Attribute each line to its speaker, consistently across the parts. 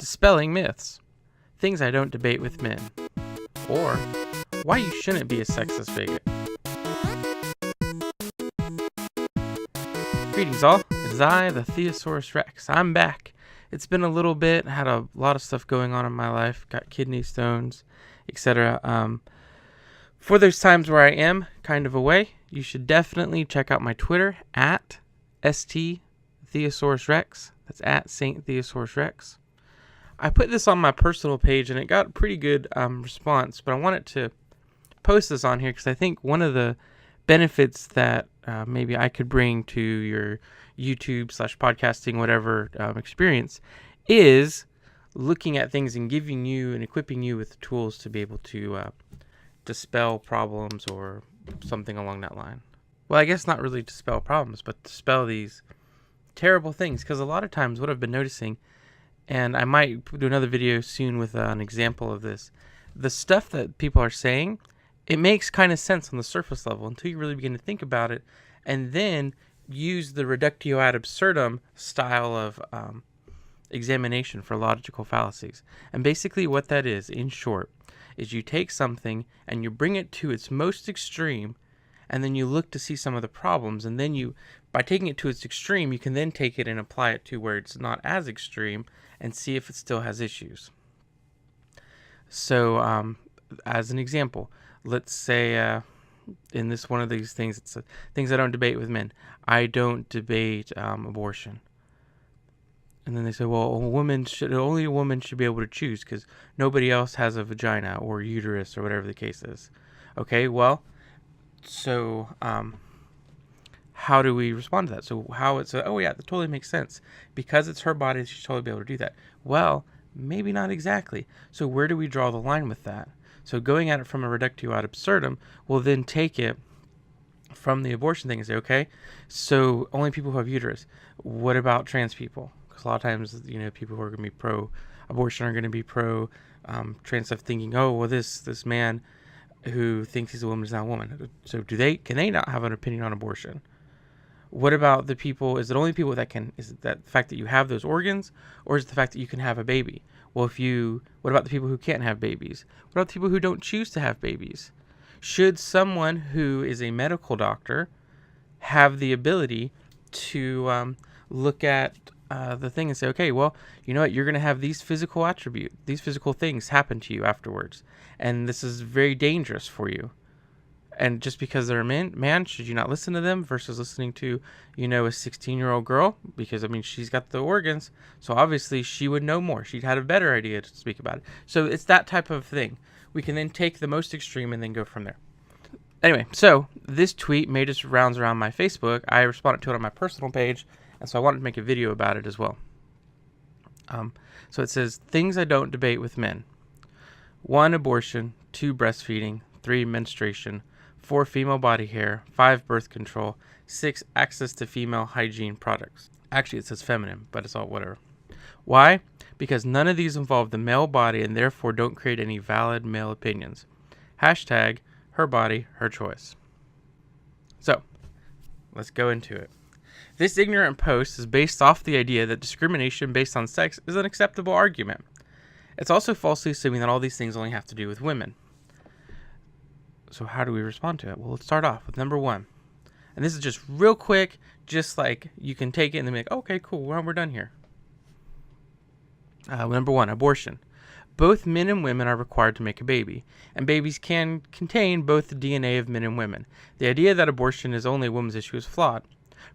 Speaker 1: Dispelling Myths, Things I Don't Debate with Men, or Why You Shouldn't Be a Sexist Bigot. Greetings all, it is I, the Theosaurus Rex. I'm back. It's been a little bit, had a lot of stuff going on in my life, got kidney stones, etc. For those times where I am kind of away, you should definitely check out my Twitter at StTheosaurusRex. That's at St. Theosaurus Rex. I put this on my personal page and it got a pretty good response, but I wanted to post this on here because I think one of the benefits that maybe I could bring to your YouTube/podcasting, whatever experience, is looking at things and giving you and equipping you with the tools to be able to dispel problems or something along that line. Well, I guess not really dispel problems, but dispel these terrible things. Because a lot of times what I've been noticing, and I might do another video soon with an example of this, the stuff that people are saying, it makes kind of sense on the surface level until you really begin to think about it and then use the Reductio ad absurdum style of examination for logical fallacies. And basically what that is, in short, is you take something and you bring it to its most extreme, and then you look to see some of the problems, and then you, by taking it to its extreme, you can then take it and apply it to where it's not as extreme and see if it still has issues. So as an example, let's say in this one of these things, it's things I don't debate with men. I don't debate abortion. And then they say, well, only a woman should be able to choose because nobody else has a vagina or uterus or whatever the case is. Okay, well, so how do we respond to that? So how it's, oh yeah, that totally makes sense. Because it's her body, she should totally be able to do that. Well, maybe not exactly. So where do we draw the line with that? So going at it from a reductio ad absurdum, we'll then take it from the abortion thing and say, okay, so only people who have uterus. What about trans people? Because a lot of times, people who are going to be pro-abortion are going to be pro-trans stuff, thinking, oh, well, this man who thinks he's a woman is not a woman. So can they not have an opinion on abortion? What about the people? Is it only people that can? Is it that the fact that you have those organs, or is it the fact that you can have a baby? Well, what about the people who can't have babies? What about the people who don't choose to have babies? Should someone who is a medical doctor have the ability to look at the thing and say, okay, well, you know what, you're going to have these physical things happen to you afterwards, and this is very dangerous for you. And just because they're a man, should you not listen to them versus listening to, a 16-year-old girl? Because, she's got the organs, so obviously she would know more. She'd had a better idea to speak about it. So it's that type of thing. We can then take the most extreme and then go from there. Anyway, so this tweet made its rounds around my Facebook. I responded to it on my personal page, and so I wanted to make a video about it as well. So it says, things I don't debate with men. 1, abortion. 2, breastfeeding. 3, menstruation. 4, female body hair. 5, birth control. 6, access to female hygiene products. Actually, it says feminine, but it's all whatever. Why? Because none of these involve the male body and therefore don't create any valid male opinions. Hashtag, her body, her choice. So, let's go into it. This ignorant post is based off the idea that discrimination based on sex is an acceptable argument. It's also falsely assuming that all these things only have to do with women. So how do we respond to it? Well, let's start off with number 1. And this is just real quick, just like you can take it and then be like, okay, cool, we're done here. Number 1, abortion. Both men and women are required to make a baby, and babies can contain both the DNA of men and women. The idea that abortion is only a woman's issue is flawed.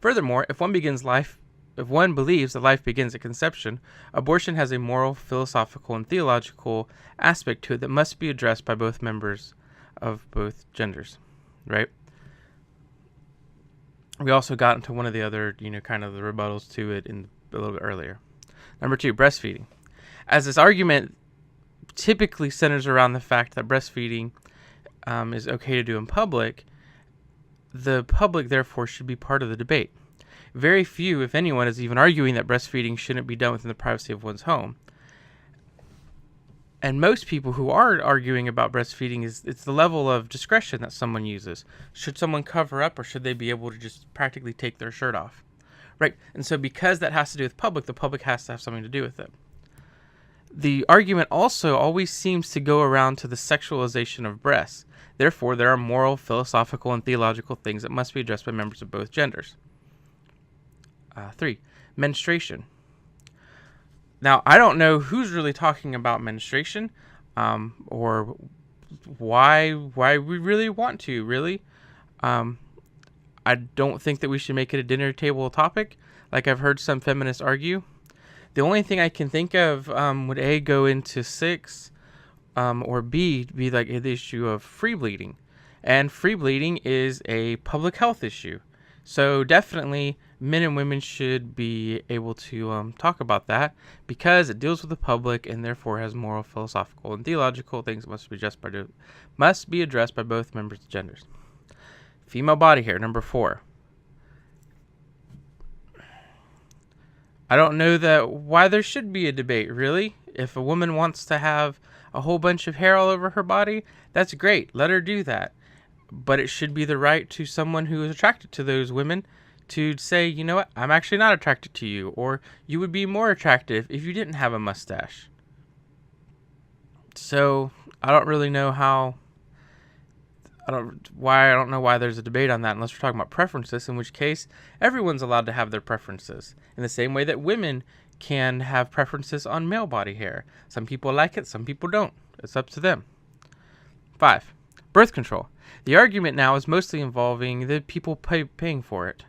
Speaker 1: Furthermore, if one believes that life begins at conception, abortion has a moral, philosophical, and theological aspect to it that must be addressed by both members of both genders, right? We also got into one of the other, kind of the rebuttals to it a little bit earlier. Number 2, breastfeeding. As this argument typically centers around the fact that breastfeeding is okay to do in public, the public therefore should be part of the debate. Very few, if anyone, is even arguing that breastfeeding shouldn't be done within the privacy of one's home. And most people who are arguing about breastfeeding, it's the level of discretion that someone uses. Should someone cover up, or should they be able to just practically take their shirt off? Right? And so because that has to do with public, the public has to have something to do with it. The argument also always seems to go around to the sexualization of breasts. Therefore, there are moral, philosophical, and theological things that must be addressed by members of both genders. 3. Menstruation. Now, I don't know who's really talking about menstruation, or why we really want to, really. I don't think that we should make it a dinner table topic, like I've heard some feminists argue. The only thing I can think of would A, go into 6, or B, be like the issue of free bleeding. And free bleeding is a public health issue. So definitely men and women should be able to talk about that, because it deals with the public and therefore has moral, philosophical, and theological things that must be addressed by both members of genders. Female body hair, number 4. I don't know why there should be a debate, really. If a woman wants to have a whole bunch of hair all over her body, that's great. Let her do that. But it should be the right to someone who is attracted to those women to say, you know what, I'm actually not attracted to you, or you would be more attractive if you didn't have a mustache. So I don't really know I don't know why there's a debate on that, unless we're talking about preferences, in which case everyone's allowed to have their preferences, in the same way that women can have preferences on male body hair. Some people like it, some people don't. It's up to them. 5. Birth control. The argument now is mostly involving the people paying for it,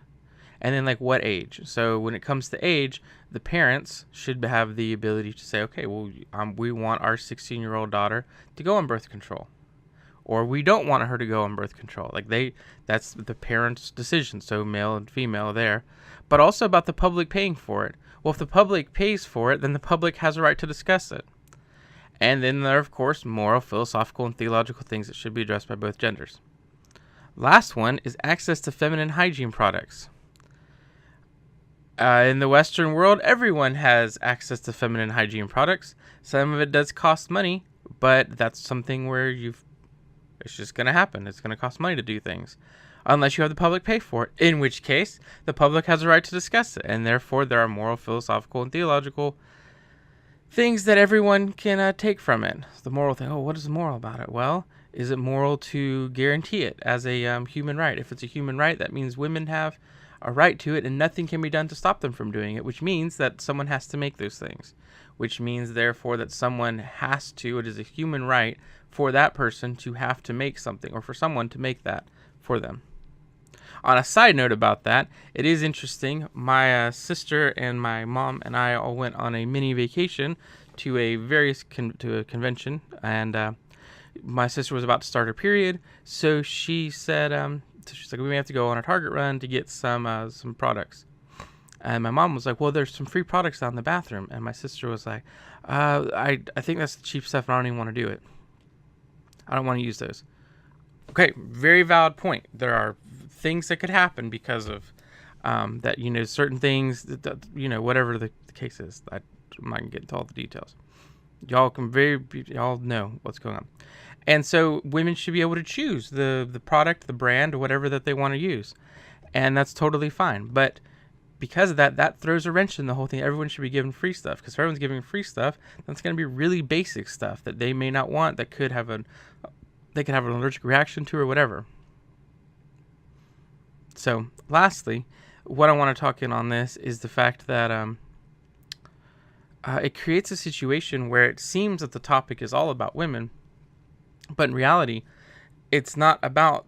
Speaker 1: and then like what age. So when it comes to age, the parents should have the ability to say, okay, well, we want our 16-year-old daughter to go on birth control, or we don't want her to go on birth control. That's the parents' decision. So male and female there, but also about the public paying for it. Well, if the public pays for it, then the public has a right to discuss it. And then there are, of course, moral, philosophical, and theological things that should be addressed by both genders. Last one is access to feminine hygiene products. In the Western world, everyone has access to feminine hygiene products. Some of it does cost money, but that's something where it's just going to happen. It's going to cost money to do things, unless you have the public pay for it, in which case the public has a right to discuss it. And therefore, there are moral, philosophical, and theological things that everyone can take from it. The moral thing, what is the moral about it? Well, is it moral to guarantee it as a human right? If it's a human right, that means women have a right to it, and nothing can be done to stop them from doing it, which means that someone has to make those things, which means, therefore, that someone has to, it is a human right for that person to have to make something, or for someone to make that for them. On a side note about that, it is interesting. My sister and my mom and I all went on a mini vacation to a convention, and my sister was about to start her period, so she said, she's like, we may have to go on a Target run to get some products. And my mom was like, well, there's some free products down in the bathroom. And my sister was like, I think that's the cheap stuff, and I don't even want to do it. I don't want to use those. Okay, very valid point. There are things that could happen because of that, certain things, whatever the case is. I'm not going to get into all the details. Y'all know what's going on. And so women should be able to choose the product, the brand, or whatever that they want to use. And that's totally fine. But because of that throws a wrench in the whole thing. Everyone should be given free stuff, because if everyone's giving free stuff, that's going to be really basic stuff that they may not want, that could have they could have an allergic reaction to, or whatever. So lastly, what I want to talk in on this is the fact that it creates a situation where it seems that the topic is all about women, but in reality, it's not about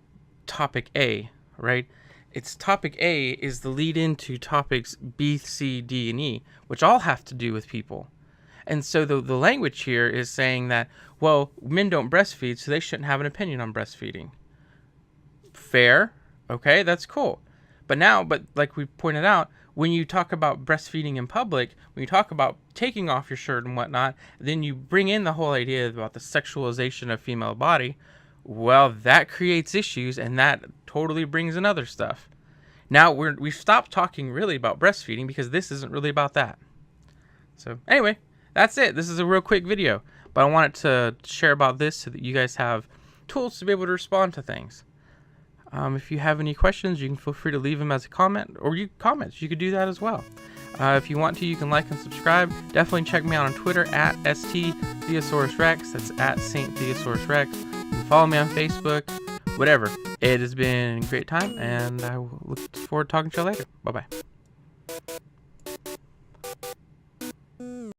Speaker 1: topic A, right? It's topic A is the lead into topics B, C, D, and E, which all have to do with people. And so the language here is saying that, well, men don't breastfeed, so they shouldn't have an opinion on breastfeeding. Fair. Okay, that's cool. But like we pointed out, when you talk about breastfeeding in public, when you talk about taking off your shirt and whatnot, then you bring in the whole idea about the sexualization of female body. Well, that creates issues, and that totally brings in other stuff. Now we've stopped talking really about breastfeeding, because this isn't really about that. So anyway, that's it. This is a real quick video, but I wanted to share about this so that you guys have tools to be able to respond to things. If you have any questions, you can feel free to leave them as a comment, or you could do that as well. If you want to, you can like and subscribe. Definitely check me out on Twitter at @StTheosaurusRex. That's at Saint Theosaurus Rex. You can follow me on Facebook, whatever. It has been a great time, and I look forward to talking to you later. Bye-bye.